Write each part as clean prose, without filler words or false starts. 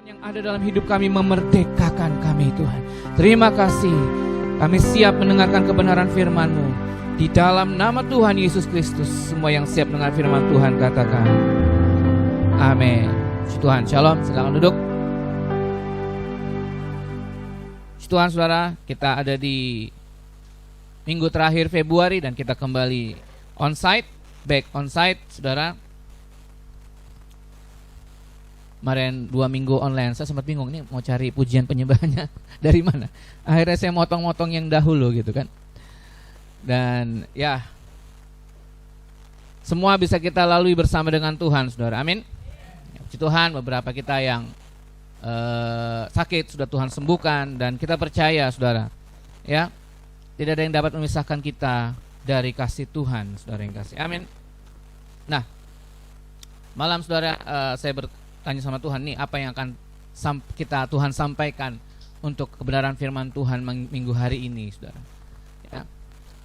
yang ada dalam hidup kami memerdekakan kami Tuhan. Terima kasih, kami siap mendengarkan kebenaran firman-Mu. Di dalam nama Tuhan Yesus Kristus, semua yang siap mendengar firman Tuhan katakan amin. Tuhan, shalom, silakan duduk. Tuhan saudara, kita ada di minggu terakhir Februari dan kita kembali onsite, back onsite saudara. Kemarin 2 minggu online, saya sempat bingung nih mau cari pujian penyembahannya dari mana. Akhirnya saya motong-motong yang dahulu gitu kan. Dan ya, semua bisa kita lalui bersama dengan Tuhan saudara, amin. Puji Tuhan, beberapa kita yang sakit sudah Tuhan sembuhkan. Dan kita percaya saudara, ya, tidak ada yang dapat memisahkan kita dari kasih Tuhan, saudara yang kasih, amin. Nah, malam saudara, saya bertanya sama Tuhan nih, apa yang akan Tuhan sampaikan untuk kebenaran firman Tuhan minggu hari ini saudara, ya.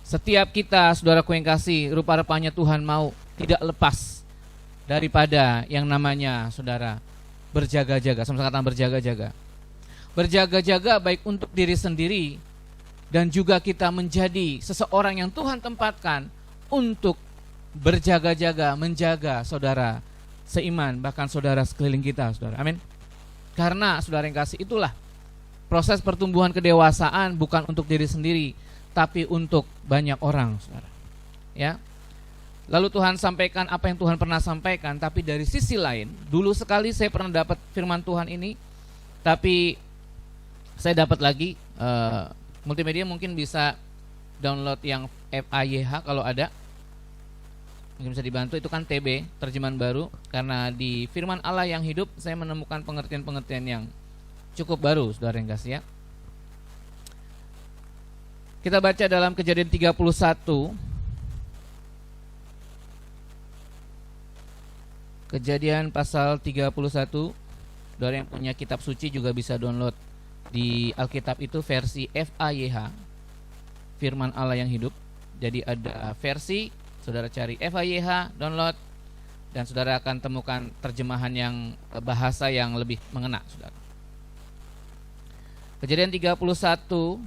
Setiap kita saudaraku yang kasih, rupa-rupanya Tuhan mau tidak lepas daripada yang namanya saudara berjaga-jaga. Sama kata berjaga-jaga. Berjaga-jaga baik untuk diri sendiri dan juga kita menjadi seseorang yang Tuhan tempatkan untuk berjaga-jaga, menjaga saudara seiman, bahkan saudara sekeliling kita, saudara. Amin. Karena saudara yang kasih, itulah proses pertumbuhan kedewasaan, bukan untuk diri sendiri, tapi untuk banyak orang, saudara. Ya. Lalu Tuhan sampaikan apa yang Tuhan pernah sampaikan, tapi dari sisi lain, dulu sekali saya pernah dapat firman Tuhan ini, tapi saya dapat lagi multimedia, mungkin bisa download yang FAYH kalau ada, mungkin bisa dibantu. Itu kan TB, terjemahan baru, karena di firman Allah yang hidup saya menemukan pengertian-pengertian yang cukup baru, saudara yang kasih, ya. Kita baca dalam Kejadian 31. Kejadian pasal 31. Saudara yang punya kitab suci juga bisa download di Alkitab itu versi FAYH, firman Allah yang hidup. Jadi ada versi, saudara cari FAYH, download, dan saudara akan temukan terjemahan yang bahasa yang lebih mengena, saudara. Kejadian 31.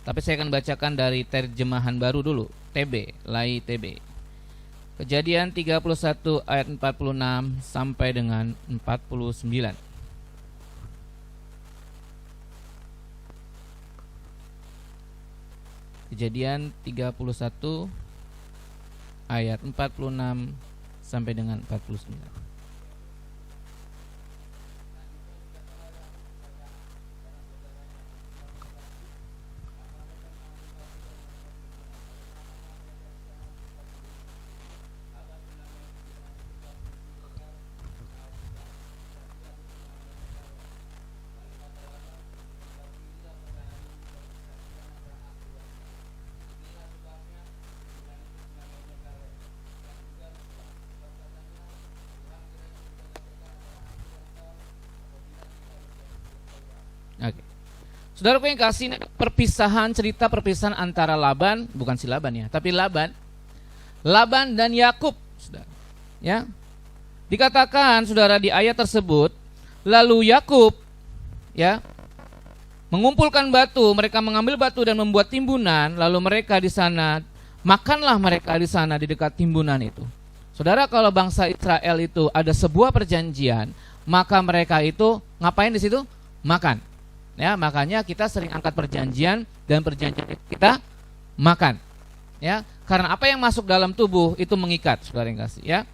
Tapi saya akan bacakan dari terjemahan baru dulu, TB, Lai TB. Kejadian 31 ayat 46 sampai dengan 49. Kejadian 31 ayat 46 sampai dengan 49. Oke. Saudaraku yang kasih, cerita perpisahan antara Laban, bukan si Laban ya, tapi Laban dan Yakub, saudara. Ya. Dikatakan saudara di ayat tersebut, lalu Yakub ya mengumpulkan batu, mereka mengambil batu dan membuat timbunan, lalu mereka di sana makanlah mereka di sana di dekat timbunan itu. Saudara, kalau bangsa Israel itu ada sebuah perjanjian, maka mereka itu ngapain di situ? Makan. Ya, makanya kita sering angkat perjanjian dan perjanjian kita makan. Ya, karena apa yang masuk dalam tubuh itu mengikat, saudara yang kasih, ya.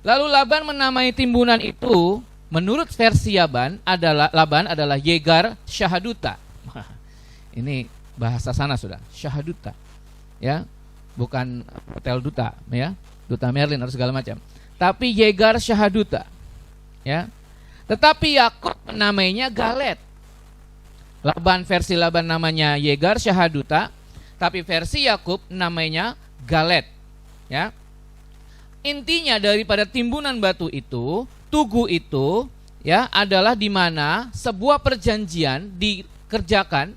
Lalu Laban menamai timbunan itu, menurut versi Laban adalah Yegar Syahaduta. Ini bahasa sana sudah, Syahaduta. Ya, bukan hotel duta, ya. Duta Merlin atau segala macam. Tapi Yegar Syahaduta. Ya. Tetapi Yakub namanya Galet. Versi Laban namanya Yegar Syahaduta, tapi versi Yakub namanya Galet. Ya. Intinya daripada timbunan batu itu, tugu itu, ya, adalah di mana sebuah perjanjian dikerjakan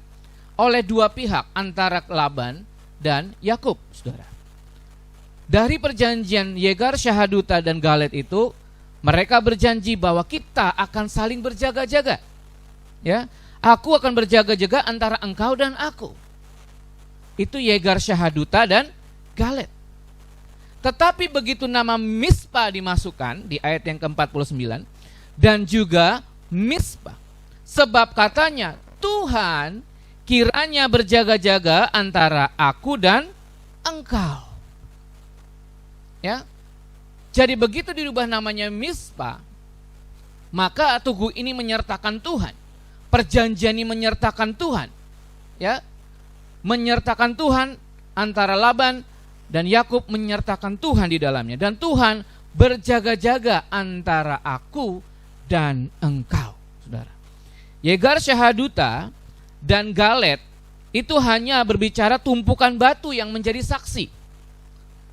oleh dua pihak antara Laban dan Yakub, saudara. Dari perjanjian Yegar Syahaduta dan Galet itu, Mereka berjanji bahwa kita akan saling berjaga-jaga. Ya, aku akan berjaga-jaga antara engkau dan aku. Itu Yegar Syahaduta dan Galet. Tetapi begitu nama Mispa dimasukkan di ayat yang ke-49 dan juga Mispa, sebab katanya Tuhan kiranya berjaga-jaga antara aku dan engkau. Ya. Jadi begitu dirubah namanya Mispa, maka tugu ini menyertakan Tuhan. Perjanjian ini menyertakan Tuhan. Ya. Menyertakan Tuhan antara Laban dan Yakub, menyertakan Tuhan di dalamnya. Dan Tuhan berjaga-jaga antara aku dan engkau, saudara. Yegar Syahaduta dan Galet itu hanya berbicara tumpukan batu yang menjadi saksi.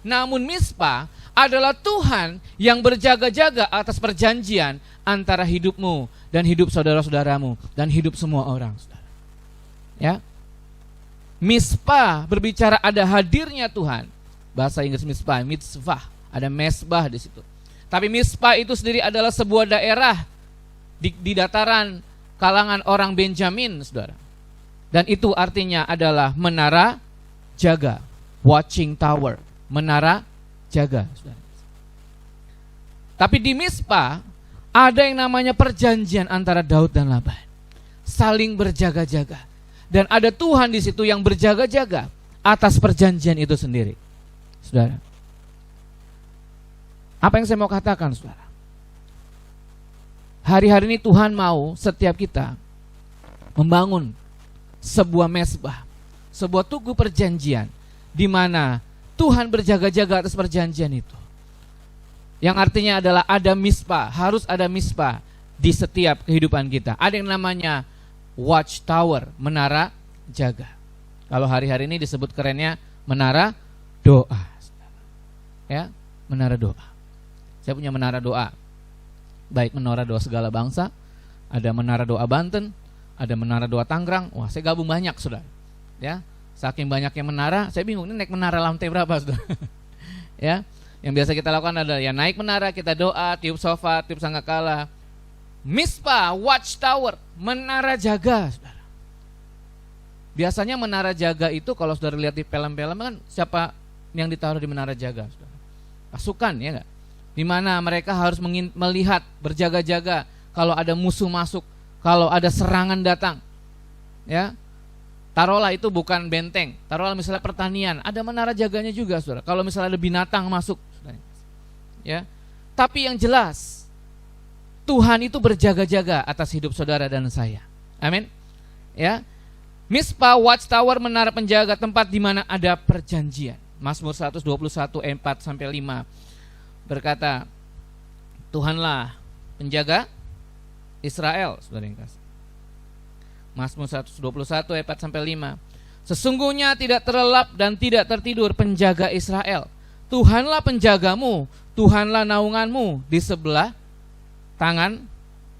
Namun Mispa adalah Tuhan yang berjaga-jaga atas perjanjian antara hidupmu dan hidup saudara-saudaramu dan hidup semua orang, saudara. Ya. Mispa berbicara ada hadirnya Tuhan. Bahasa Inggris Mispa, mitzvah, ada mesbah di situ. Tapi Mispa itu sendiri adalah sebuah daerah di dataran kalangan orang Benjamin, saudara. Dan itu artinya adalah menara jaga, watching tower, menara jaga, saudara. Tapi di Mispa ada yang namanya perjanjian antara Daud dan Laban, saling berjaga-jaga. Dan ada Tuhan di situ yang berjaga-jaga atas perjanjian itu sendiri, saudara. Apa yang saya mau katakan, saudara? Hari-hari ini Tuhan mau setiap kita membangun sebuah mesbah, sebuah tugu perjanjian di mana Tuhan berjaga-jaga atas perjanjian itu. Yang artinya adalah ada mispa, harus ada mispa di setiap kehidupan kita. Ada yang namanya watchtower, menara jaga. Kalau hari-hari ini disebut kerennya menara doa. Ya, menara doa. Saya punya menara doa. Baik menara doa segala bangsa, ada menara doa Banten, ada menara doa Tangerang. Wah, saya gabung banyak, saudara. Ya, saking banyaknya menara, saya bingung ini naik menara lantai berapa, saudara. Ya, yang biasa kita lakukan adalah ya naik menara, kita doa, tiup shofar, tiup sangkakala. Mispa, watchtower, menara jaga, saudara. Biasanya menara jaga itu kalau saudara lihat di film-film kan siapa yang ditaruh di menara jaga, saudara? Pasukan, ya enggak? Di mana mereka harus melihat, berjaga-jaga kalau ada musuh masuk, kalau ada serangan datang. Ya. Taruhlah itu bukan benteng, taruhlah misalnya pertanian, ada menara jaganya juga, saudara. Kalau misalnya ada binatang masuk, saudara. Ya. Tapi yang jelas Tuhan itu berjaga-jaga atas hidup saudara dan saya. Amin. Ya. Mispa, watchtower, menara penjaga, tempat di mana ada perjanjian. Mazmur 121 ayat 4 sampai 5 berkata, Tuhanlah penjaga Israel, saudara yang kasih. Mazmur 121 ayat 4 sampai 5. Sesungguhnya tidak terlelap dan tidak tertidur penjaga Israel. Tuhanlah penjagamu, Tuhanlah naunganmu di sebelah tangan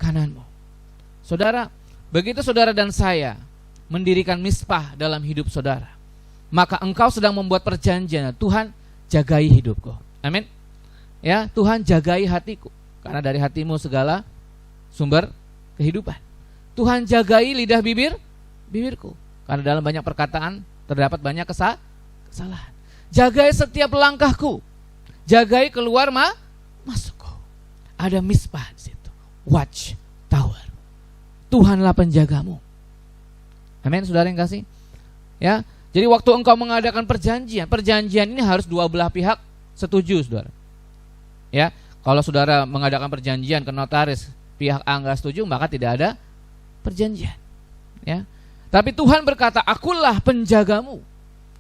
kananmu. Saudara, begitu saudara dan saya mendirikan misbah dalam hidup saudara, maka engkau sedang membuat perjanjian. Tuhan, jagai hidupku. Amin. Ya, Tuhan jagai hatiku, karena dari hatimu segala sumber kehidupan. Tuhan jagai lidah bibirku, karena dalam banyak perkataan terdapat banyak kesalahan. Jagai setiap langkahku, jagai keluar masukku. Ada misbah di situ, watch tower. Tuhanlah penjagamu. Amin, saudara yang kasih. Ya, jadi waktu engkau mengadakan perjanjian ini harus dua belah pihak setuju, saudara. Ya, kalau saudara mengadakan perjanjian ke notaris, pihak A enggak setuju, maka tidak ada perjanjian. Ya, tapi Tuhan berkata, akulah penjagamu.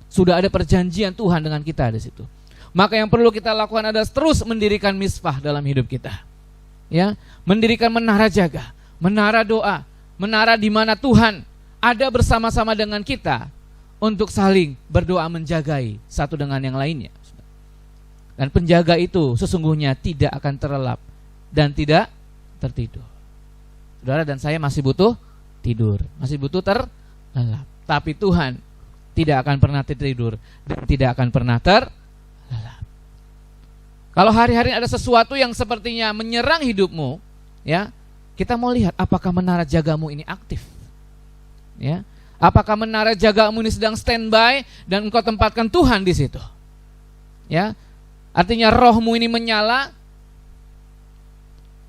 Sudah ada perjanjian Tuhan dengan kita di situ. Maka yang perlu kita lakukan adalah terus mendirikan misbah dalam hidup kita. Ya, mendirikan menara jaga, menara doa, menara di mana Tuhan ada bersama-sama dengan kita untuk saling berdoa menjagai satu dengan yang lainnya. Dan penjaga itu sesungguhnya tidak akan terlelap dan tidak tertidur. Saudara dan saya masih butuh tidur, masih butuh terlelap. Tapi Tuhan tidak akan pernah tertidur dan tidak akan pernah terlelap. Kalau hari-hari ada sesuatu yang sepertinya menyerang hidupmu, ya, kita mau lihat apakah menara jagamu ini aktif. Ya. Apakah menara jagamu ini sedang standby dan engkau tempatkan Tuhan di situ. Ya. Artinya rohmu ini menyala,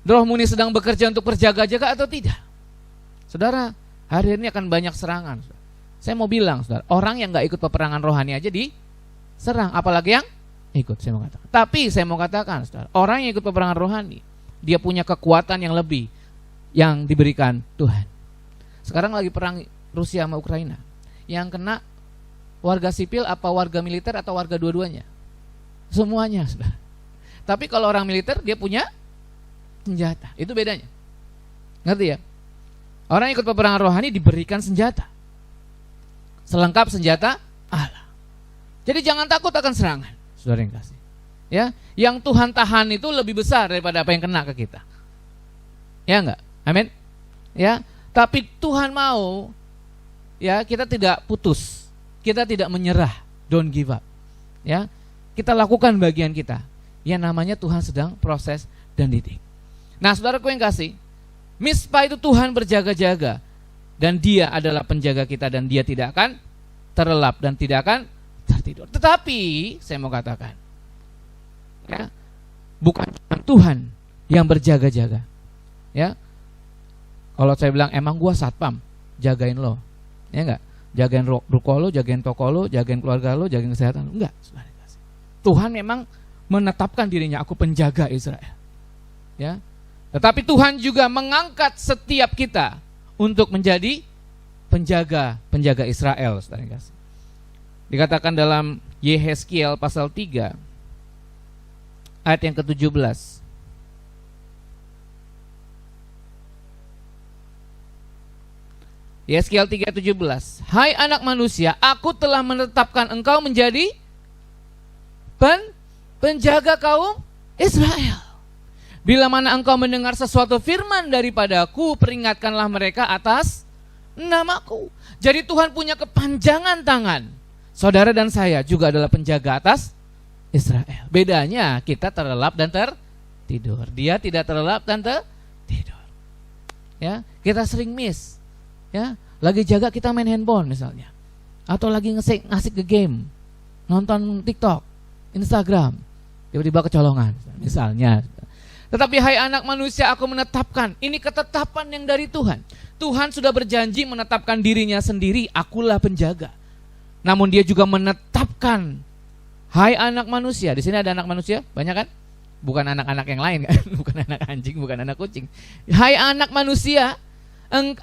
rohmu ini sedang bekerja untuk berjaga-jaga atau tidak. Saudara, hari ini akan banyak serangan. Saya mau bilang, saudara, orang yang gak ikut peperangan rohani aja diserang, apalagi yang ikut, saya mau katakan. Tapi saya mau katakan, saudara, orang yang ikut peperangan rohani, dia punya kekuatan yang lebih yang diberikan Tuhan. Sekarang lagi perang Rusia sama Ukraina. Yang kena warga sipil apa warga militer atau warga dua-duanya? Semuanya, saudara. Tapi kalau orang militer dia punya senjata. Itu bedanya. Ngerti ya? Orang yang ikut peperangan rohani diberikan senjata. Selengkap senjata Allah. Jadi jangan takut akan serangan, saudara yang kasih. Ya, yang Tuhan tahan itu lebih besar daripada apa yang kena ke kita. Ya enggak? Amin. Ya, tapi Tuhan mau ya kita tidak putus. Kita tidak menyerah, don't give up. Ya. Kita lakukan bagian kita. Yang namanya Tuhan sedang proses dan didik. Nah, saudaraku yang kasih, Mispa itu Tuhan berjaga-jaga dan Dia adalah penjaga kita dan Dia tidak akan terlelap dan tidak akan tertidur. Tetapi saya mau katakan, ya, bukan Tuhan yang berjaga-jaga. Ya, kalau saya bilang emang gua satpam, jagain lo, ya enggak? Jagain ruko lo, jagain toko lo, jagain keluarga lo, jagain kesehatan lo, enggak. Tuhan memang menetapkan dirinya, aku penjaga Israel. Ya, tetapi Tuhan juga mengangkat setiap kita untuk menjadi penjaga Israel, saudara kasih. Dikatakan dalam Yehezkiel pasal 3 ayat yang ke-17. Yehezkiel 3:17. Hai anak manusia, aku telah menetapkan engkau menjadi penjaga kaum Israel. Bila mana engkau mendengar sesuatu firman daripadaku, peringatkanlah mereka atas namaku. Jadi Tuhan punya kepanjangan tangan. Saudara dan saya juga adalah penjaga atas Israel. Bedanya kita terlelap dan tertidur. Dia tidak terlelap dan tertidur. Ya, kita sering miss. Ya, lagi jaga kita main handphone misalnya. Atau lagi ngasik ke game. Nonton TikTok, Instagram. Tiba-tiba kecolongan misalnya. Tetapi hai anak manusia, aku menetapkan. Ini ketetapan yang dari Tuhan. Tuhan sudah berjanji menetapkan dirinya sendiri, akulah penjaga. Namun Dia juga menetapkan, hai anak manusia. Di sini ada anak manusia, banyak kan? Bukan anak-anak yang lain kan? Bukan anak anjing, bukan anak kucing. Hai anak manusia,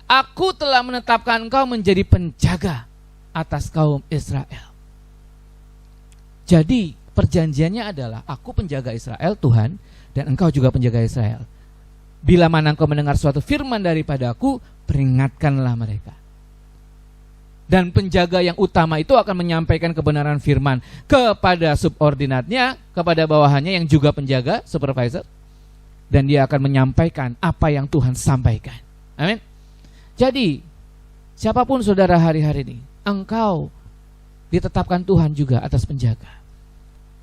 aku telah menetapkan engkau menjadi penjaga atas kaum Israel. Jadi perjanjiannya adalah aku penjaga Israel, Tuhan, dan engkau juga penjaga Israel. Bila mana engkau mendengar suatu firman daripadaku, peringatkanlah mereka. Dan penjaga yang utama itu akan menyampaikan kebenaran firman kepada subordinatnya, kepada bawahannya yang juga penjaga, supervisor. Dan dia akan menyampaikan apa yang Tuhan sampaikan. Amin. Jadi, siapapun saudara hari-hari ini, engkau ditetapkan Tuhan juga atas penjaga.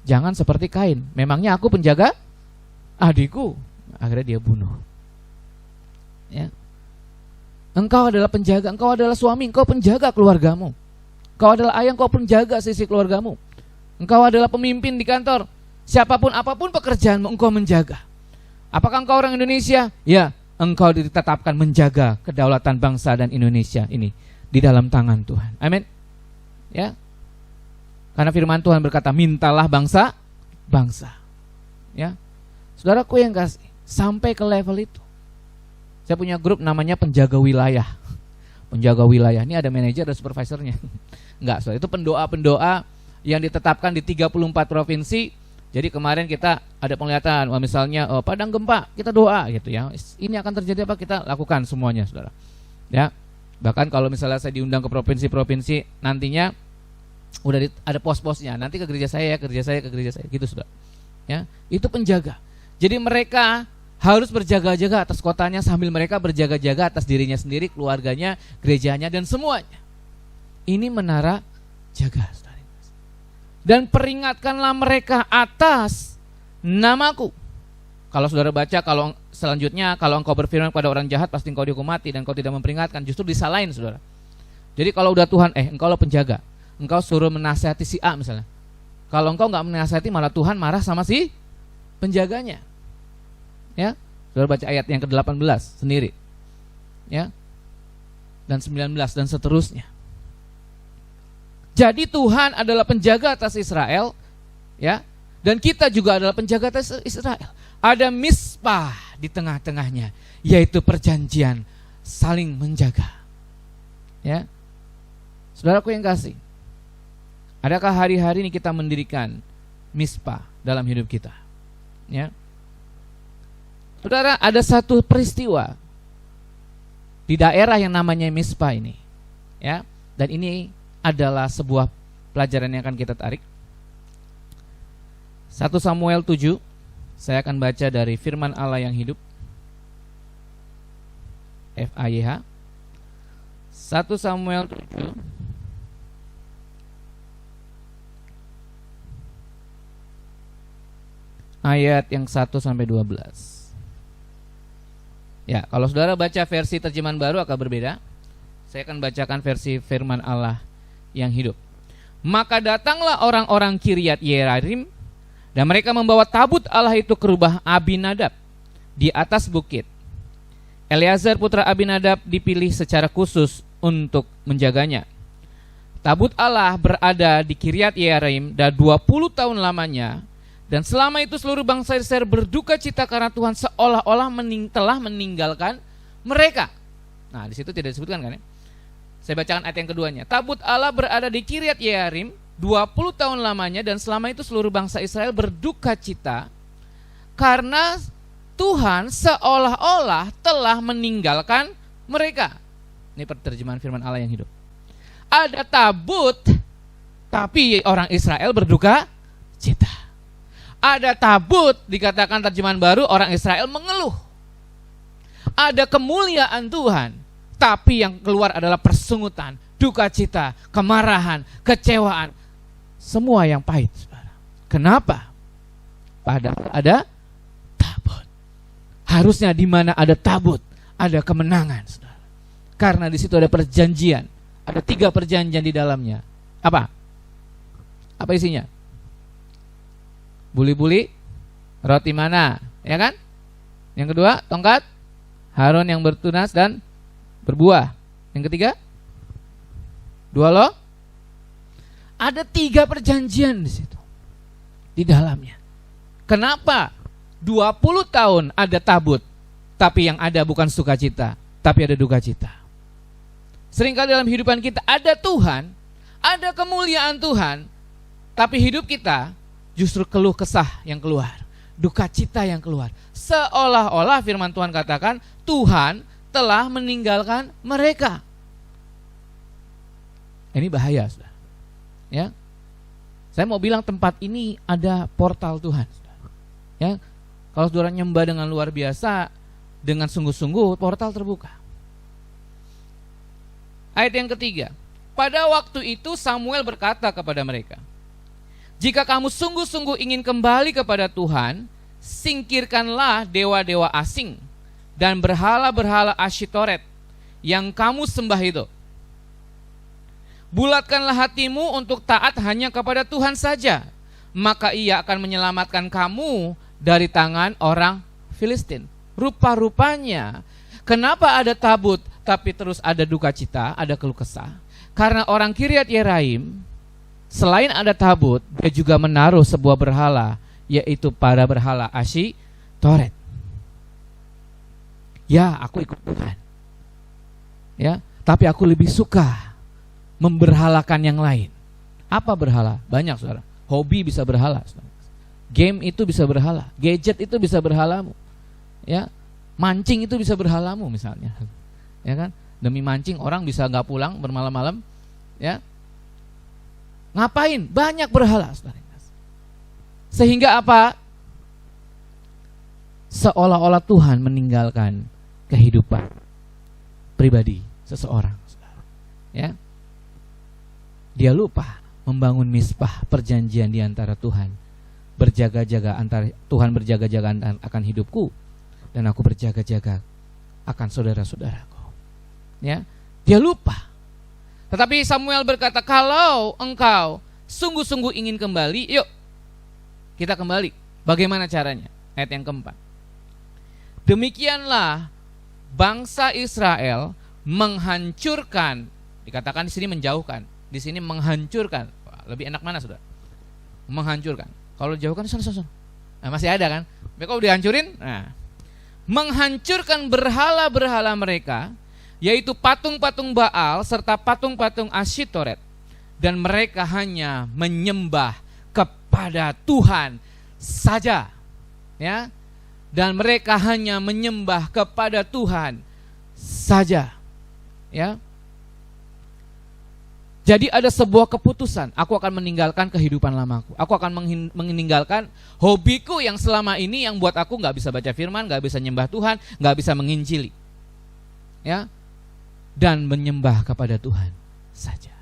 Jangan seperti Kain, memangnya aku penjaga adikku, akhirnya dia bunuh. Ya. Engkau adalah penjaga, engkau adalah suami, engkau penjaga keluargamu. Engkau adalah ayah, engkau penjaga sisi keluargamu. Engkau adalah pemimpin di kantor. Siapapun apapun pekerjaanmu, engkau menjaga. Apakah engkau orang Indonesia? Ya, engkau ditetapkan menjaga kedaulatan bangsa dan Indonesia ini di dalam tangan Tuhan. Amin. Ya. Karena firman Tuhan berkata, mintalah bangsa. Ya. Saudaraku yang kasih, sampai ke level itu. Saya punya grup namanya penjaga wilayah. Penjaga wilayah, ini ada manajer, ada supervisornya. Enggak, saudara, itu pendoa-pendoa yang ditetapkan di 34 provinsi. Jadi kemarin kita ada penglihatan, misalnya padang gempa, kita doa gitu ya. Ini akan terjadi apa, kita lakukan semuanya, saudara. Ya. Bahkan kalau misalnya saya diundang ke provinsi-provinsi, nantinya udah ada pos-posnya. Nanti ke gereja saya, ke gereja saya, gitu, saudara. Ya, itu penjaga. Jadi mereka harus berjaga-jaga atas kotanya sambil mereka berjaga-jaga atas dirinya sendiri, keluarganya, gerejanya, dan semuanya. Ini menara jaga. Dan peringatkanlah mereka atas namaku. Kalau saudara baca, kalau selanjutnya, kalau engkau berfirman kepada orang jahat, pasti engkau dihukum mati, dan engkau tidak memperingatkan, justru disalahin saudara. Jadi kalau udah Tuhan, engkau lo penjaga, engkau suruh menasihati si A misalnya. Kalau engkau nggak menasihati, malah Tuhan marah sama si penjaganya. Ya, saudara baca ayat yang ke-18 sendiri. Ya. Dan 19 dan seterusnya. Jadi Tuhan adalah penjaga atas Israel, ya. Dan kita juga adalah penjaga atas Israel. Ada misbah di tengah-tengahnya, yaitu perjanjian saling menjaga. Ya. Saudaraku yang kasih, adakah hari-hari ini kita mendirikan misbah dalam hidup kita? Ya. Saudara, ada satu peristiwa di daerah yang namanya Mispa ini, ya, dan ini adalah sebuah pelajaran yang akan kita tarik. 1 Samuel 7, saya akan baca dari firman Allah yang hidup, FAYH. 1 Samuel 7 ayat yang 1 sampai 12. Ya, kalau saudara baca versi terjemahan baru akan berbeda. Saya akan bacakan versi firman Allah yang hidup. Maka datanglah orang-orang Kiryat Yearim, dan mereka membawa tabut Allah itu ke rumah Abinadab di atas bukit. Eleazar putra Abinadab dipilih secara khusus untuk menjaganya. Tabut Allah berada di Kiryat Yearim dan 20 tahun lamanya. Dan selama itu seluruh bangsa Israel berduka cita karena Tuhan seolah-olah telah meninggalkan mereka. Nah, di situ tidak disebutkan kan ya? Saya bacakan ayat yang keduanya. Tabut Allah berada di Kiryat Yearim 20 tahun lamanya, dan selama itu seluruh bangsa Israel berduka cita karena Tuhan seolah-olah telah meninggalkan mereka. Ini terjemahan firman Allah yang hidup. Ada tabut, tapi orang Israel berduka cita. Ada tabut, dikatakan terjemahan baru, orang Israel mengeluh. Ada kemuliaan Tuhan, tapi yang keluar adalah persungutan, duka cita, kemarahan, kecewaan, semua yang pahit. Kenapa? Padahal ada tabut. Harusnya di mana ada tabut, ada kemenangan, saudara. Karena di situ ada perjanjian, ada 3 perjanjian di dalamnya. Apa? Apa isinya? Buli-buli, roti mana, ya kan? Yang kedua, tongkat Harun yang bertunas dan berbuah. Yang ketiga, 2 loh. Ada 3 perjanjian di situ, di dalamnya. Kenapa 20 tahun ada tabut, tapi yang ada bukan sukacita, tapi ada duka cita? Seringkali dalam kehidupan kita ada Tuhan, ada kemuliaan Tuhan, tapi hidup kita justru keluh kesah yang keluar, duka cita yang keluar. Seolah-olah firman Tuhan katakan Tuhan telah meninggalkan mereka. Ini bahaya, saudara. Ya, saya mau bilang tempat ini ada portal Tuhan, saudara. Ya, kalau saudara nyembah dengan luar biasa, dengan sungguh-sungguh, portal terbuka. Ayat yang ketiga. Pada waktu itu Samuel berkata kepada mereka, jika kamu sungguh-sungguh ingin kembali kepada Tuhan, singkirkanlah dewa-dewa asing dan berhala-berhala Asyitoret yang kamu sembah itu. Bulatkanlah hatimu untuk taat hanya kepada Tuhan saja, maka Ia akan menyelamatkan kamu dari tangan orang Filistin. Rupa-rupanya, kenapa ada tabut tapi terus ada duka cita, ada keluh kesah? Karena orang Kiryat Yearim, selain ada tabut, dia juga menaruh sebuah berhala, yaitu para berhala Asyitoret. Ya, aku ikut Tuhan. Ya, tapi aku lebih suka memberhalakan yang lain. Apa berhala? Banyak, saudara. Hobi bisa berhala, saudara. Game itu bisa berhala, gadget itu bisa berhalamu. Ya, mancing itu bisa berhalamu misalnya. Ya kan? Demi mancing orang bisa nggak pulang bermalam-malam. Ya, ngapain? Banyak berhala, saudara. Sehingga apa? Seolah-olah Tuhan meninggalkan kehidupan pribadi seseorang, saudara. Ya, dia lupa membangun misbah perjanjian di antara Tuhan berjaga-jaga Tuhan berjaga-jaga akan hidupku, dan aku berjaga-jaga akan saudara-saudaraku. Ya, dia lupa. Tetapi Samuel berkata, kalau engkau sungguh-sungguh ingin kembali, yuk kita kembali. Bagaimana caranya? Ayat yang keempat. Demikianlah bangsa Israel menghancurkan, dikatakan di sini menjauhkan, di sini menghancurkan. Wah, lebih enak mana sudah? Menghancurkan. Kalau jauhkan sana. Nah, masih ada kan? Mereka udah hancurin. Nah, menghancurkan berhala-berhala mereka, yaitu patung-patung Baal serta patung-patung Asyitoret, dan mereka hanya menyembah kepada Tuhan saja. Ya. Dan mereka hanya menyembah kepada Tuhan saja. Ya. Jadi ada sebuah keputusan, aku akan meninggalkan kehidupan lamaku. Aku akan meninggalkan hobiku yang selama ini yang buat aku gak bisa baca firman, gak bisa nyembah Tuhan, gak bisa menginjili. Ya. Dan menyembah kepada Tuhan saja.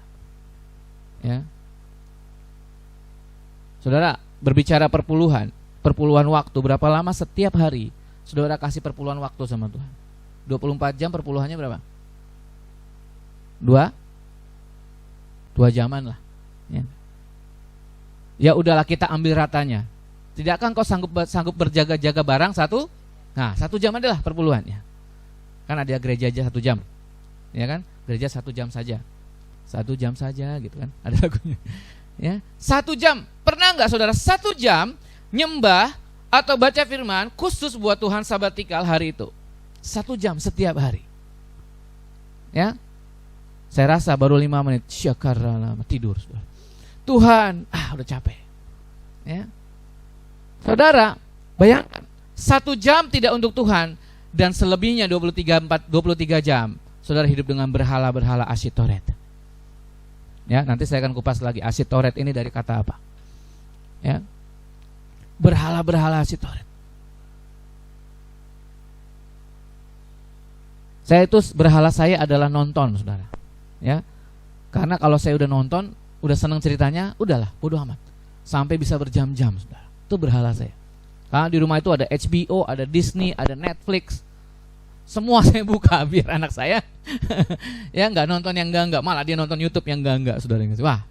Ya. Saudara, berbicara perpuluhan waktu, berapa lama setiap hari saudara kasih perpuluhan waktu sama Tuhan? 24 jam perpuluhannya berapa? 2 jaman lah. Ya udahlah, kita ambil ratanya. Tidakkah engkau sanggup berjaga-jaga barang satu? Nah, 1 jam adalah perpuluhannya. Kan ada gereja aja 1 jam. Ya kan? Gereja 1 jam saja. 1 jam saja gitu kan. Ada lagunya. Ya, 1 jam. Pernah enggak saudara 1 jam nyembah atau baca firman khusus buat Tuhan sabatikal hari itu? 1 jam setiap hari. Ya. Saya rasa baru 5 menit syakarlah tidur. Tuhan, udah capek. Ya. Saudara, bayangkan 1 jam tidak untuk Tuhan dan selebihnya 23 jam saudara hidup dengan berhala-berhala Asyitoret. Ya, nanti saya akan kupas lagi Asyitoret ini dari kata apa. Ya. Berhala-berhala Asyitoret. Berhala saya adalah nonton, saudara. Ya, karena kalau saya udah nonton, udah senang ceritanya, udahlah, bodoh amat. Sampai bisa berjam-jam, saudara. Itu berhala saya. Karena di rumah itu ada HBO, ada Disney, ada Netflix. Semua saya buka biar anak saya ya nggak nonton yang enggak, malah dia nonton YouTube yang enggak, saudara. Wah,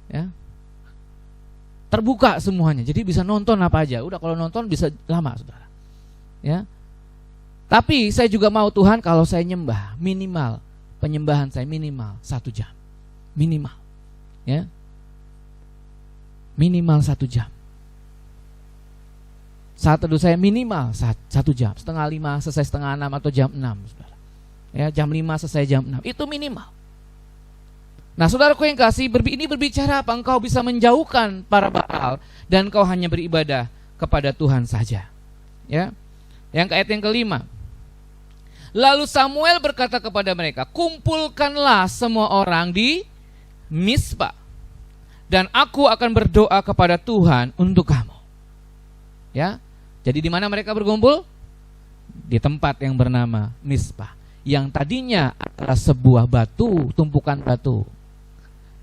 ya. Terbuka semuanya, jadi bisa nonton apa aja. Udah kalau nonton bisa lama, saudara. Ya. Tapi saya juga mau Tuhan kalau saya nyembah minimal penyembahan saya minimal 1 jam. Minimal. Ya. Minimal 1 jam. Saat teduh saya minimal 1 jam. 4:30 selesai 5:30 atau jam 6, saudara. Ya, jam 5 selesai jam 6. Itu minimal. Nah, saudaraku yang kasih, ini berbicara apa? Engkau bisa menjauhkan para Baal dan engkau hanya beribadah kepada Tuhan saja. Ya. Yang ayat yang kelima. Lalu Samuel berkata kepada mereka, kumpulkanlah semua orang di Mispa, dan aku akan berdoa kepada Tuhan untuk kamu. Ya, jadi di mana mereka berkumpul? Di tempat yang bernama Mispa, yang tadinya adalah sebuah batu, tumpukan batu,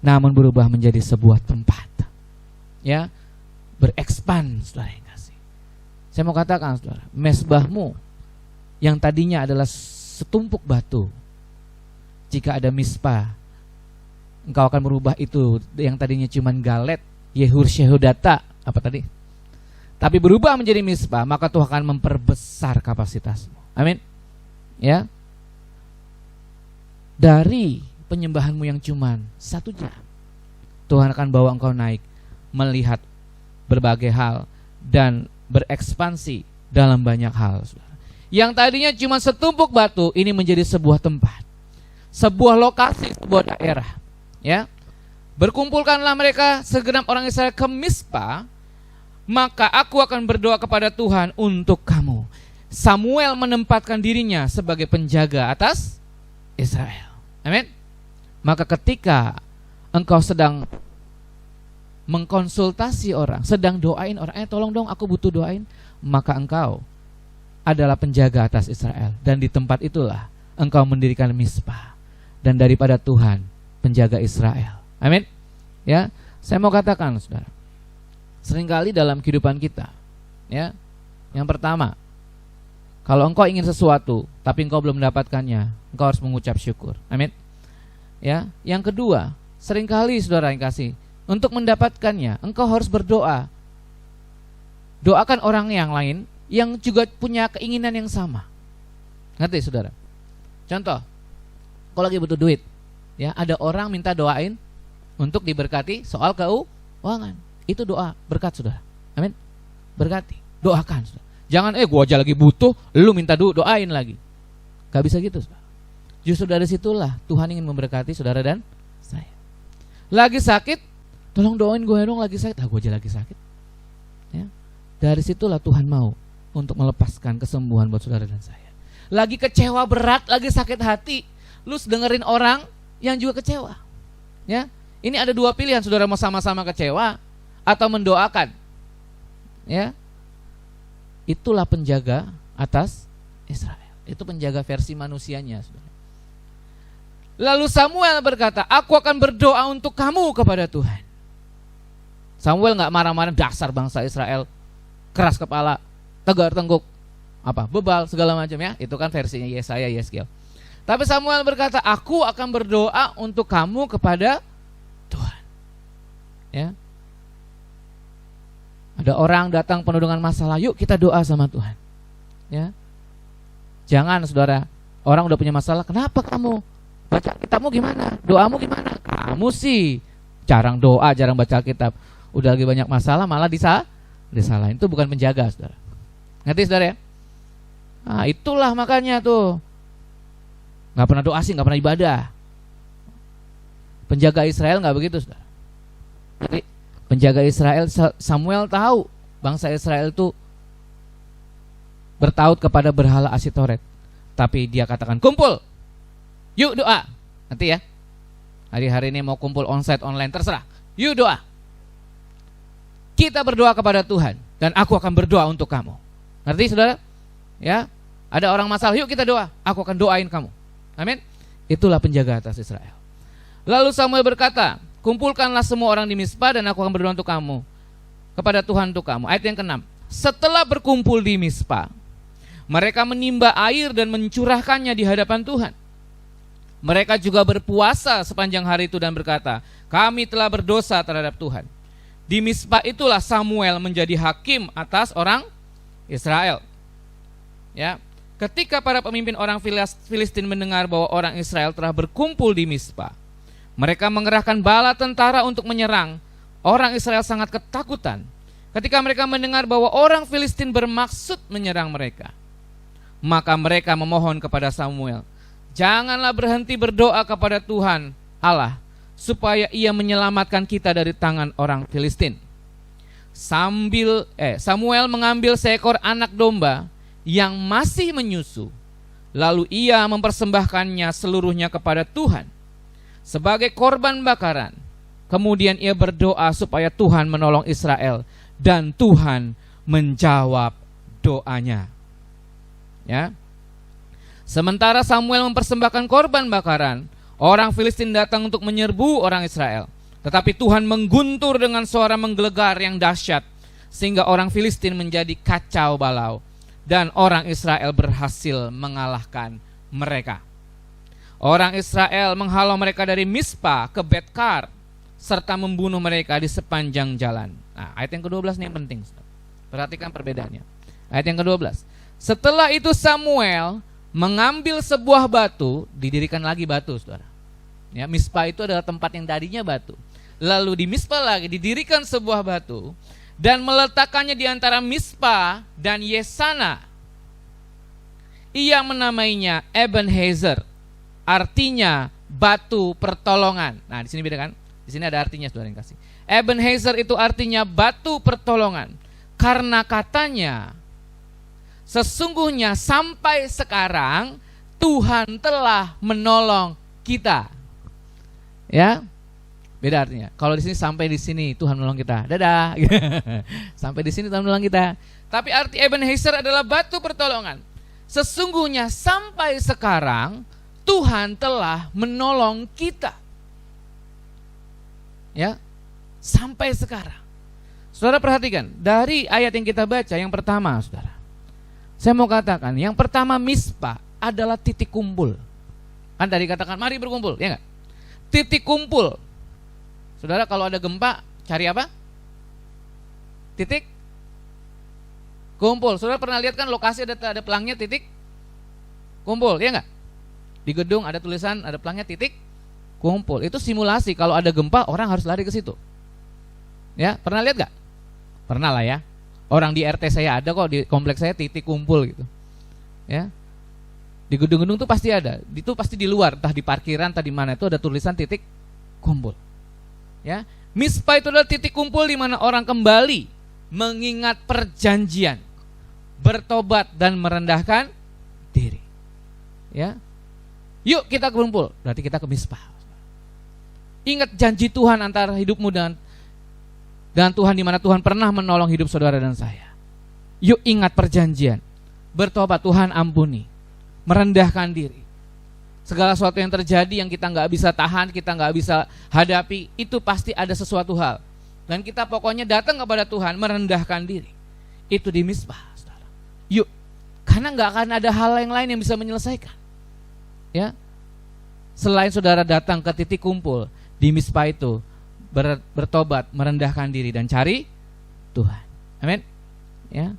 namun berubah menjadi sebuah tempat. Ya, berekspan, saudara yang kasih. Saya mau katakan, saudara, mesbahmu yang tadinya adalah setumpuk batu, jika ada Mispa, engkau akan merubah itu yang tadinya cuman galet, Yehur Shehudata, apa tadi? Tapi berubah menjadi Mispa, maka Tuhan akan memperbesar kapasitasmu. Amin. Ya. Dari penyembahanmu yang cuman 1 jam, Tuhan akan bawa engkau naik, melihat berbagai hal dan berekspansi dalam banyak hal, saudara. Yang tadinya cuma setumpuk batu, ini menjadi sebuah tempat, sebuah lokasi, sebuah daerah. Ya, berkumpulkanlah mereka segenap orang Israel ke Mispa, maka aku akan berdoa kepada Tuhan untuk kamu. Samuel menempatkan dirinya sebagai penjaga atas Israel. Amin. Maka ketika engkau sedang mengkonsultasi orang, sedang doain orang, tolong dong aku butuh doain, maka engkau adalah penjaga atas Israel, dan di tempat itulah engkau mendirikan Mispa, dan daripada Tuhan penjaga Israel. Amin. Ya, saya mau katakan, saudara, seringkali dalam kehidupan kita, ya. Yang pertama, kalau engkau ingin sesuatu tapi engkau belum mendapatkannya, engkau harus mengucap syukur. Amin. Ya. Yang kedua, seringkali saudara yang kasih, untuk mendapatkannya engkau harus berdoa. Doakan orang yang lain yang juga punya keinginan yang sama. Ngerti saudara? Contoh, kalau lagi butuh duit, ya, ada orang minta doain untuk diberkati soal keuangan. Itu doa berkat saudara. Amin. Berkati, doakan saudara. Jangan gua aja lagi butuh, lu minta doain lagi. Gak bisa gitu saudara. Justru dari situlah Tuhan ingin memberkati saudara dan saya. Lagi sakit, tolong doain gue dong, lagi sakit. Gua aja lagi sakit. Ya. Dari situlah Tuhan mau untuk melepaskan kesembuhan buat saudara dan saya. Lagi kecewa berat, lagi sakit hati, lu dengerin orang yang juga kecewa. Ya. Ini ada dua pilihan, saudara mau sama-sama kecewa atau mendoakan. Ya. Itulah penjaga atas Israel. Itu penjaga versi manusianya, saudara. Lalu Samuel berkata, aku akan berdoa untuk kamu kepada Tuhan. Samuel gak marah-marah, dasar bangsa Israel, keras kepala, tegar tengguk, bebal segala macam, ya. Itu kan versinya Yesaya, Yeskiel. Tapi Samuel berkata, aku akan berdoa untuk kamu kepada Tuhan. Ya. Ada orang datang penuh dengan masalah, yuk kita doa sama Tuhan. Ya. Jangan saudara, orang udah punya masalah, kenapa kamu? Baca kitabmu gimana? Doamu gimana? Kamu sih jarang doa, jarang baca kitab. Udah lagi banyak masalah malah disalahin. Itu bukan penjaga saudara. Ngerti saudara ya? Nah, itulah makanya tuh gak pernah doa sih, gak pernah ibadah. Penjaga Israel gak begitu saudara. Jadi penjaga Israel, Samuel tahu bangsa Israel itu bertaut kepada berhala Asitoret. Tapi dia katakan, kumpul, yuk doa. Nanti ya, hari-hari ini mau kumpul onsite online, terserah. Yuk doa. Kita berdoa kepada Tuhan dan aku akan berdoa untuk kamu. Ngerti saudara? Ya, ada orang masalah, yuk kita doa. Aku akan doain kamu. Amin. Itulah penjaga atas Israel. Lalu Samuel berkata, kumpulkanlah semua orang di Mispa dan aku akan berdoa untuk kamu, kepada Tuhan untuk kamu. Ayat yang ke-6. Setelah berkumpul di Mispa, mereka menimba air dan mencurahkannya di hadapan Tuhan. Mereka juga berpuasa sepanjang hari itu dan berkata, kami telah berdosa terhadap Tuhan. Di Mispa itulah Samuel menjadi hakim atas orang Israel. Ya, ketika para pemimpin orang Filistin mendengar bahwa orang Israel telah berkumpul di Mispa, mereka mengerahkan bala tentara untuk menyerang. Orang Israel sangat ketakutan ketika mereka mendengar bahwa orang Filistin bermaksud menyerang mereka. Maka mereka memohon kepada Samuel, janganlah berhenti berdoa kepada Tuhan Allah, supaya ia menyelamatkan kita dari tangan orang Filistin. Samuel mengambil seekor anak domba yang masih menyusu, lalu ia mempersembahkannya seluruhnya kepada Tuhan sebagai korban bakaran. Kemudian ia berdoa supaya Tuhan menolong Israel, dan Tuhan menjawab doanya. Ya. Sementara Samuel mempersembahkan korban bakaran, orang Filistin datang untuk menyerbu orang Israel. Tetapi Tuhan mengguntur dengan suara menggelegar yang dahsyat, sehingga orang Filistin menjadi kacau balau, dan orang Israel berhasil mengalahkan mereka. Orang Israel menghalau mereka dari Mispa ke Betkar, serta membunuh mereka di sepanjang jalan. Nah, ayat yang ke-12 ini yang penting. Perhatikan perbedaannya. Ayat yang ke-12. Setelah itu Samuel mengambil sebuah batu, didirikan lagi batu, saudara. Ya, Mispa itu adalah tempat yang tadinya batu. Lalu di Mispa lagi didirikan sebuah batu dan meletakkannya di antara Mispa dan Yesana. Ia menamainya Ebenezer, artinya batu pertolongan. Nah, di sini beda kan? Di sini ada artinya, saudara yang kasih. Ebenezer itu artinya batu pertolongan, karena katanya, sesungguhnya sampai sekarang Tuhan telah menolong kita. Ya, beda artinya. Kalau di sini sampai di sini Tuhan menolong kita, dadah. Sampai di sini Tuhan menolong kita. Tapi arti Ebenezer adalah batu pertolongan. Sesungguhnya sampai sekarang Tuhan telah menolong kita. Ya, sampai sekarang. Saudara perhatikan, dari ayat yang kita baca yang pertama, saudara, saya mau katakan, yang pertama Mizpah adalah titik kumpul. Kan tadi katakan, mari berkumpul, ya enggak? Titik kumpul. Saudara, kalau ada gempa, cari apa? Titik kumpul. Saudara pernah lihat kan lokasi ada pelangnya titik kumpul, ya enggak? Di gedung ada tulisan, ada pelangnya titik kumpul. Itu simulasi, kalau ada gempa orang harus lari ke situ. Ya, pernah lihat enggak? Pernah lah ya. Orang di RT saya ada kok, di kompleks saya titik kumpul gitu. Ya. Di gedung-gedung tuh pasti ada. Itu pasti di luar, entah di parkiran, entah di mana itu ada tulisan titik kumpul. Ya. Mizpah itu adalah titik kumpul di mana orang kembali mengingat perjanjian, bertobat dan merendahkan diri. Ya. Yuk kita kumpul, berarti kita ke Mizpah. Ingat janji Tuhan antara hidupmu dan Tuhan, di mana Tuhan pernah menolong hidup saudara dan saya. Yuk ingat perjanjian, bertobat, Tuhan ampuni, merendahkan diri. Segala sesuatu yang terjadi yang kita nggak bisa tahan, kita nggak bisa hadapi, itu pasti ada sesuatu hal. Dan kita pokoknya datang kepada Tuhan, merendahkan diri. Itu di Mizpah, saudara. Yuk, karena nggak akan ada hal yang lain yang bisa menyelesaikan. Ya, selain saudara datang ke titik kumpul di Mizpah itu, bertobat, merendahkan diri dan cari Tuhan. Amin. Ya.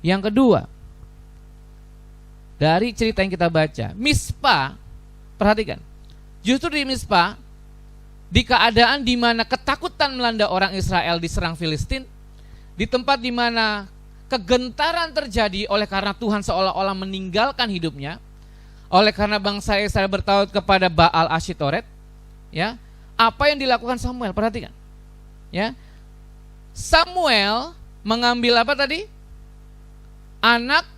Yang kedua, dari cerita yang kita baca, Mizpah, perhatikan. Justru di Mizpah, di keadaan di mana ketakutan melanda orang Israel diserang Filistin, di tempat di mana kegentaran terjadi oleh karena Tuhan seolah-olah meninggalkan hidupnya, oleh karena bangsa Israel bertaut kepada Baal Asyitoret, ya. Apa yang dilakukan Samuel? Perhatikan. Ya. Samuel mengambil apa tadi? Anak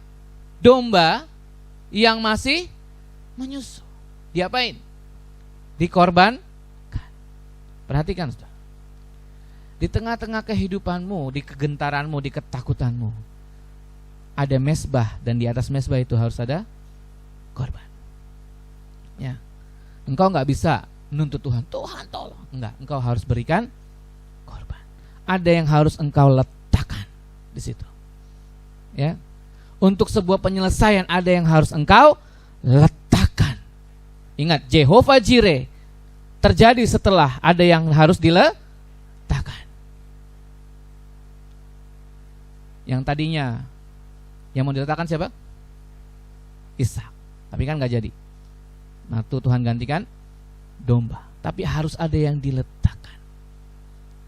domba yang masih menyusu. Diapain? Dikorbankan. Perhatikan, saudara. Di tengah-tengah kehidupanmu, di kegentaranmu, di ketakutanmu, ada mezbah, dan di atas mezbah itu harus ada korban. Ya. Engkau nggak bisa menuntut Tuhan, Tuhan tolong. Enggak, engkau harus berikan korban. Ada yang harus engkau letakkan di situ. Ya. Untuk sebuah penyelesaian ada yang harus engkau letakkan. Ingat, Jehovah Jireh terjadi setelah ada yang harus diletakkan. Yang tadinya yang mau diletakkan siapa? Ishak. Tapi kan nggak jadi. Nah, Tuhan gantikan domba, tapi harus ada yang diletakkan.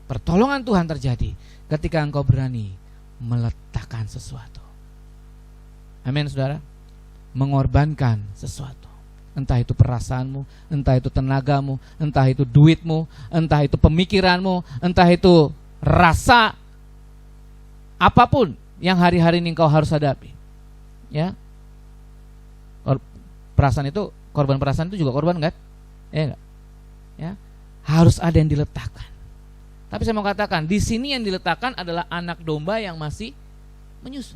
Pertolongan Tuhan terjadi ketika engkau berani meletakkan sesuatu. Amin, saudara. Mengorbankan sesuatu. Entah itu perasaanmu, entah itu tenagamu, entah itu duitmu, entah itu pemikiranmu, entah itu rasa, apapun yang hari-hari ini engkau harus hadapi. Ya. Perasaan itu, korban perasaan itu juga korban kan? Enggak. Ya, harus ada yang diletakkan. Tapi saya mau katakan, di sini yang diletakkan adalah anak domba yang masih menyusu.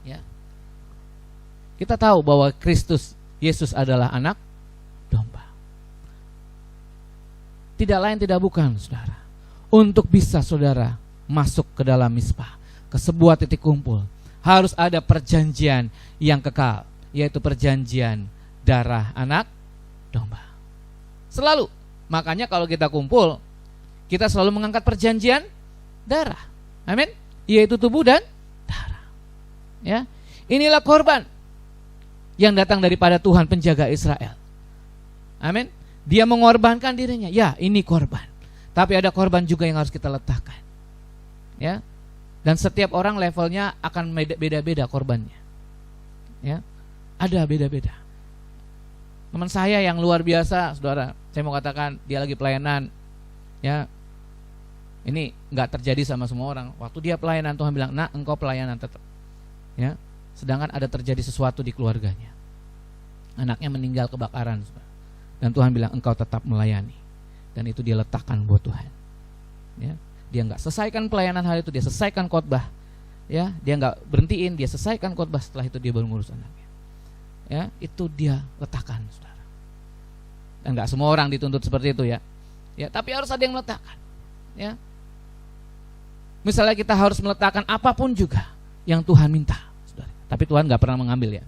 Ya. Kita tahu bahwa Kristus Yesus adalah anak domba. Tidak lain tidak bukan, saudara. Untuk bisa saudara masuk ke dalam Mizpah, ke sebuah titik kumpul, harus ada perjanjian yang kekal, yaitu perjanjian darah anak domba. Selalu. Makanya kalau kita kumpul, kita selalu mengangkat perjanjian darah. Amin. Yaitu tubuh dan darah. Ya. Inilah korban yang datang daripada Tuhan penjaga Israel. Amin. Dia mengorbankan dirinya. Ya, ini korban. Tapi ada korban juga yang harus kita letakkan. Ya. Dan setiap orang levelnya akan beda-beda korbannya. Ya. Ada beda-beda. Teman saya yang luar biasa, saudara, saya mau katakan dia lagi pelayanan, ya, ini nggak terjadi sama semua orang. Waktu dia pelayanan, Tuhan bilang, nah engkau pelayanan tetap, ya. Sedangkan ada terjadi sesuatu di keluarganya, anaknya meninggal kebakaran, saudara. Dan Tuhan bilang engkau tetap melayani, dan itu dia letakkan buat Tuhan. Ya, dia nggak selesaikan pelayanan hal itu, dia selesaikan khotbah, ya, dia nggak berhentiin, dia selesaikan khotbah, setelah itu dia baru ngurus anaknya. Ya, itu dia letakkan, saudara. Dan nggak semua orang dituntut seperti itu, ya. Ya, tapi harus ada yang meletakkan. Ya. misalnya kita harus meletakkan apapun juga yang Tuhan minta, saudara. Tapi Tuhan nggak pernah mengambil ya.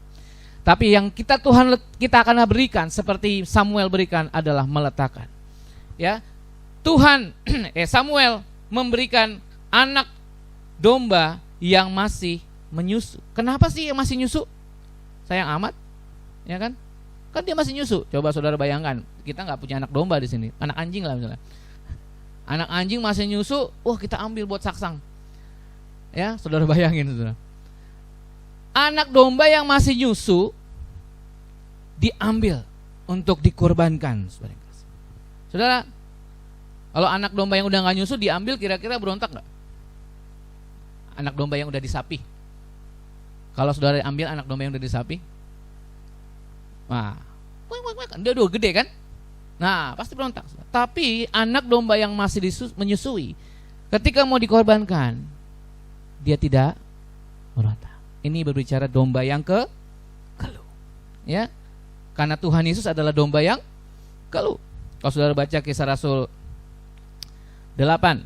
Tapi yang kita akan berikan seperti Samuel berikan adalah meletakkan. Ya, Tuhan Samuel memberikan anak domba yang masih menyusu. Kenapa sih yang masih nyusu? Sayang amat, ya kan? Kan dia masih nyusu. Coba saudara bayangkan, kita nggak punya anak domba di sini, anak anjing lah misalnya. Anak anjing masih nyusu, wah kita ambil buat saksang. Ya, saudara bayangin, saudara. Anak domba yang masih nyusu diambil untuk dikorbankan, saudara. Saudara, kalau anak domba yang udah nggak nyusu diambil, kira-kira berontak nggak? Anak domba yang udah disapi. Kalau saudara ambil anak domba yang udah disapi, nah, dia udah gede kan? Nah, pasti berontak. Tapi anak domba yang masih menyusui, ketika mau dikorbankan, dia tidak berontak. Ini berbicara domba yang keluh. Ya, karena Tuhan Yesus adalah domba yang keluh. Kalau saudara baca Kisah Rasul 8,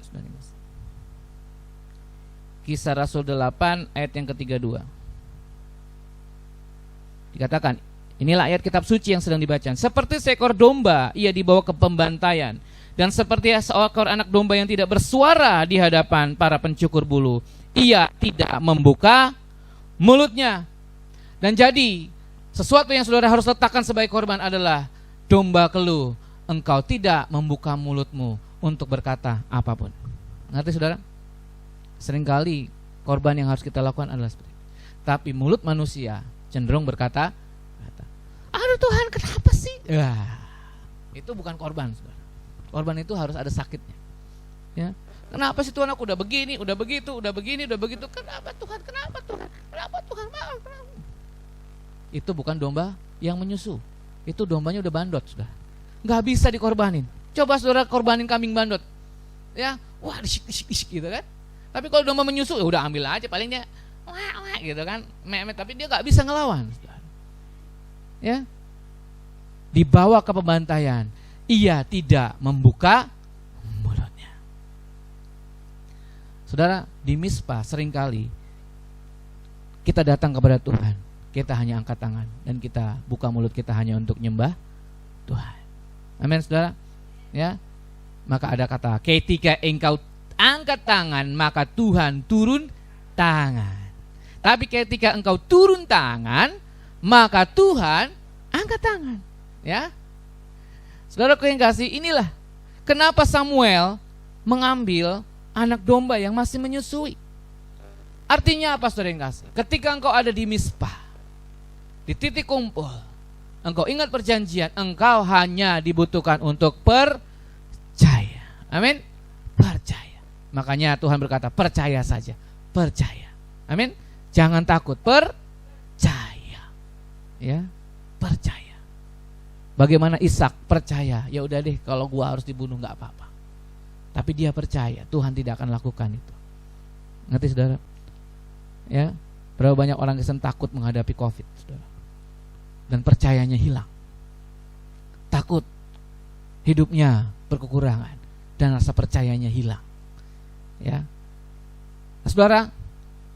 Kisah Rasul 8 ayat yang ke-32. Dikatakan, inilah ayat kitab suci yang sedang dibaca. Seperti seekor domba ia dibawa ke pembantaian, dan seperti seekor anak domba yang tidak bersuara di hadapan para pencukur bulu, ia tidak membuka mulutnya. Dan jadi sesuatu yang saudara harus letakkan sebagai korban adalah domba keluh. Engkau tidak membuka mulutmu untuk berkata apapun. Ngerti saudara? Seringkali korban yang harus kita lakukan adalah seperti itu. Tapi mulut manusia cenderung berkata, aduh Tuhan kenapa sih? Itu bukan korban, saudara. Korban itu harus ada sakitnya. Ya, kenapa sih Tuhan, aku udah begini, udah begitu, udah begini, udah begitu. Kenapa Tuhan? Kenapa Tuhan? Kenapa Tuhan? Maaf. Itu bukan domba yang menyusu. Itu dombanya udah bandot, sudah. Nggak bisa dikorbanin. Coba saudara korbanin kambing bandot. Ya, wah disik gitu kan. Tapi kalau domba menyusu, ya udah ambil aja, paling dia wah gitu kan, memet, tapi dia nggak bisa ngelawan. Ya, dibawa ke pembantaian, ia tidak membuka mulutnya. Saudara, di Mizpah seringkali kita datang kepada Tuhan, kita hanya angkat tangan dan kita buka mulut kita hanya untuk nyembah Tuhan. Amin, saudara. Ya, maka ada kata, ketika engkau angkat tangan maka Tuhan turun tangan. Tapi ketika engkau turun tangan, maka Tuhan angkat tangan. Ya, saudaraku yang kasih, inilah kenapa Samuel mengambil anak domba yang masih menyusui. Artinya apa, saudara yang kasih? Ketika engkau ada di Mizpah, di titik kumpul, engkau ingat perjanjian, engkau hanya dibutuhkan untuk percaya. Amin. Percaya. Makanya Tuhan berkata, percaya saja, percaya. Amin. Jangan takut, percaya. Ya, percaya. Bagaimana Ishak percaya? Ya udah deh, kalau gua harus dibunuh nggak apa-apa. Tapi dia percaya Tuhan tidak akan lakukan itu. Ngerti saudara? Ya, berapa banyak orang Kristen takut menghadapi COVID, saudara, dan percayanya hilang. Takut hidupnya berkekurangan dan rasa percayanya hilang. Ya, nah, saudara,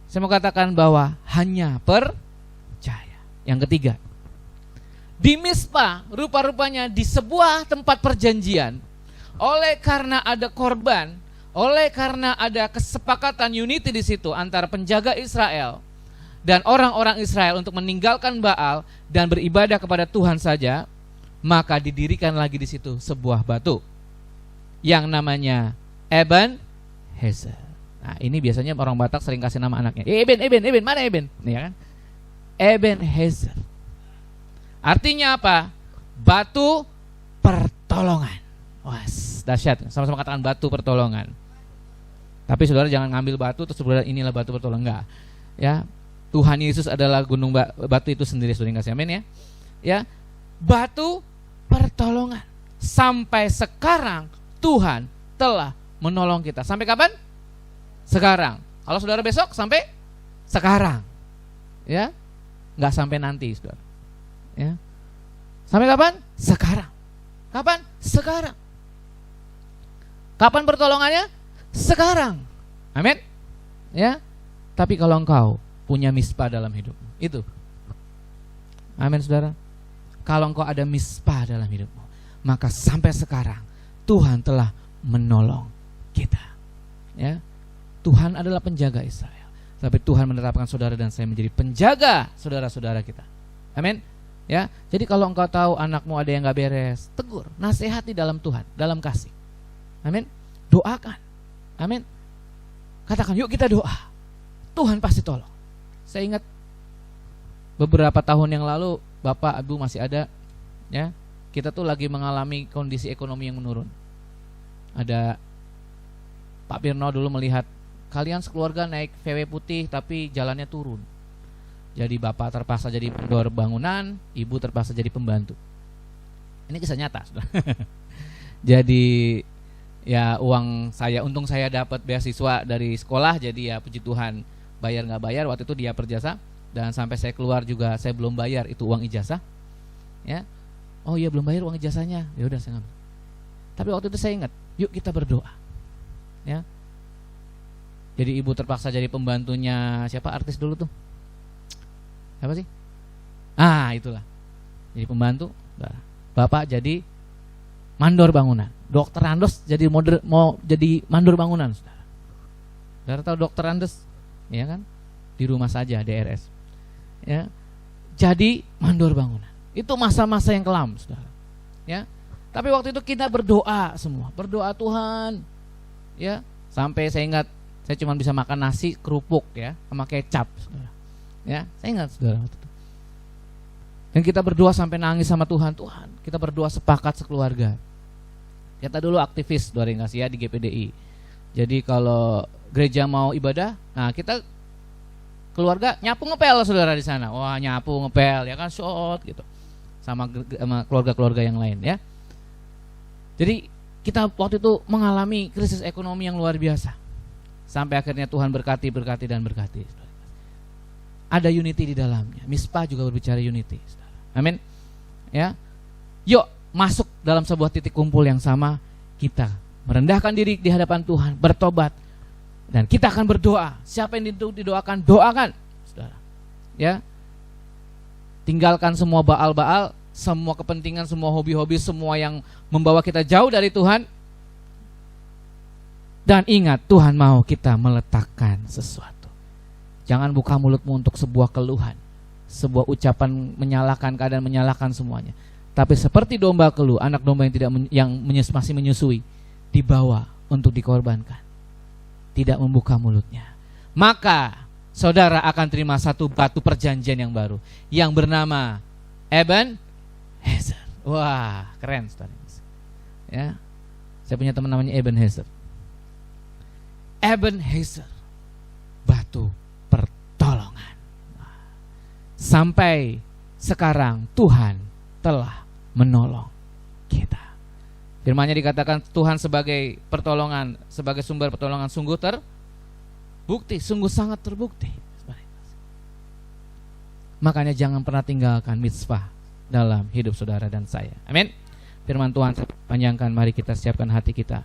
saya mau katakan bahwa hanya percaya. Yang ketiga, di Mizpah rupa-rupanya di sebuah tempat perjanjian, oleh karena ada korban, oleh karena ada kesepakatan unity di situ antara penjaga Israel dan orang-orang Israel untuk meninggalkan Baal dan beribadah kepada Tuhan saja, maka didirikan lagi di situ sebuah batu yang namanya Ebenezer. Nah, ini biasanya orang Batak sering kasih nama anaknya. Eben, mana Eben? Nih ya kan? Ebenezer. Artinya apa? Batu pertolongan. Wah, dahsyat. Sama-sama katakan batu pertolongan. Tapi saudara jangan ngambil batu terus saudara inilah batu pertolongan, enggak. Ya, Tuhan Yesus adalah gunung batu itu sendiri, saudara kasih amin ya. Ya, batu pertolongan. Sampai sekarang Tuhan telah menolong kita. Sampai kapan? Sekarang. Kalau saudara besok sampai sekarang. Ya. Enggak sampai nanti, saudara. Ya. Sampai kapan? Sekarang. Kapan? Sekarang. Kapan pertolongannya? Sekarang. Amin. Ya. Tapi kalau engkau punya mispa dalam hidupmu, itu. Amin, saudara. Kalau engkau ada mispa dalam hidupmu, maka sampai sekarang Tuhan telah menolong kita. Ya. Tuhan adalah penjaga Israel, tapi Tuhan menetapkan saudara dan saya menjadi penjaga saudara-saudara kita. Amin. Ya, jadi kalau engkau tahu anakmu ada yang gak beres, tegur, nasihati dalam Tuhan, dalam kasih. Amin. Doakan. Amin. Katakan, yuk kita doa. Tuhan pasti tolong. Saya ingat beberapa tahun yang lalu, Bapak, Ibu masih ada, ya. Kita tuh lagi mengalami kondisi ekonomi yang menurun. Ada Pak Pirno dulu melihat kalian sekeluarga naik VW putih tapi jalannya turun. Jadi bapak terpaksa jadi pendor bangunan, ibu terpaksa jadi pembantu. Ini kisah nyata. Jadi ya uang saya, untung saya dapat beasiswa dari sekolah, jadi ya puji Tuhan bayar nggak bayar waktu itu dia berjasa, dan sampai saya keluar juga saya belum bayar itu uang ijazah. Ya, oh iya belum bayar uang ijazahnya, ya udah saya ngambil. Tapi waktu itu saya ingat, yuk kita berdoa. Ya. Jadi ibu terpaksa jadi pembantunya siapa artis dulu tuh? Siapa sih? Ah, itulah. Jadi pembantu. Bapak jadi mandor bangunan. Dokter Andes jadi mau jadi mandor bangunan, Saudara. Saudara tahu Dokter Andes? Ya kan? Di rumah saja DRS. Ya. Jadi mandor bangunan. Itu masa-masa yang kelam, Saudara. Ya. Tapi waktu itu kita berdoa semua. Berdoa Tuhan. Ya, sampai saya ingat saya cuma bisa makan nasi kerupuk ya sama kecap, saudara. Ya, saya ingat saudara waktu itu. Dan kita berdoa sampai nangis sama Tuhan. Tuhan, kita berdoa sepakat sekeluarga. Kita dulu aktivis saudara yang kasih ya di GPDI. Jadi kalau gereja mau ibadah, nah kita keluarga nyapu ngepel saudara di sana. Wah, nyapu ngepel ya kan shot gitu. Sama keluarga-keluarga yang lain ya. Jadi kita waktu itu mengalami krisis ekonomi yang luar biasa. Sampai akhirnya Tuhan berkati. Ada unity di dalamnya. Mispa juga berbicara unity. Amin. Ya. Yuk masuk dalam sebuah titik kumpul yang sama. Kita merendahkan diri di hadapan Tuhan, bertobat, dan kita akan berdoa. Siapa yang didoakan, doakan, saudara. Ya. Tinggalkan semua baal-baal, semua kepentingan, semua hobi-hobi, semua yang membawa kita jauh dari Tuhan. Dan ingat, Tuhan mau kita meletakkan sesuatu. Jangan buka mulutmu untuk sebuah keluhan, sebuah ucapan menyalahkan keadaan, menyalahkan semuanya. Tapi seperti domba keluh, anak domba yang masih menyusui, dibawa untuk dikorbankan. Tidak membuka mulutnya. Maka saudara akan terima satu batu perjanjian yang baru, yang bernama Ebenezer. Wah, keren saudara. Ya, saya punya teman namanya Ebenezer. Ebenezer, batu pertolongan. Sampai sekarang Tuhan telah menolong kita. Firman-Nya dikatakan Tuhan sebagai pertolongan, sebagai sumber pertolongan sungguh terbukti, sungguh sangat terbukti. Makanya jangan pernah tinggalkan mitzvah dalam hidup saudara dan saya. Amin. Firman Tuhan panjangkan, mari kita siapkan hati kita.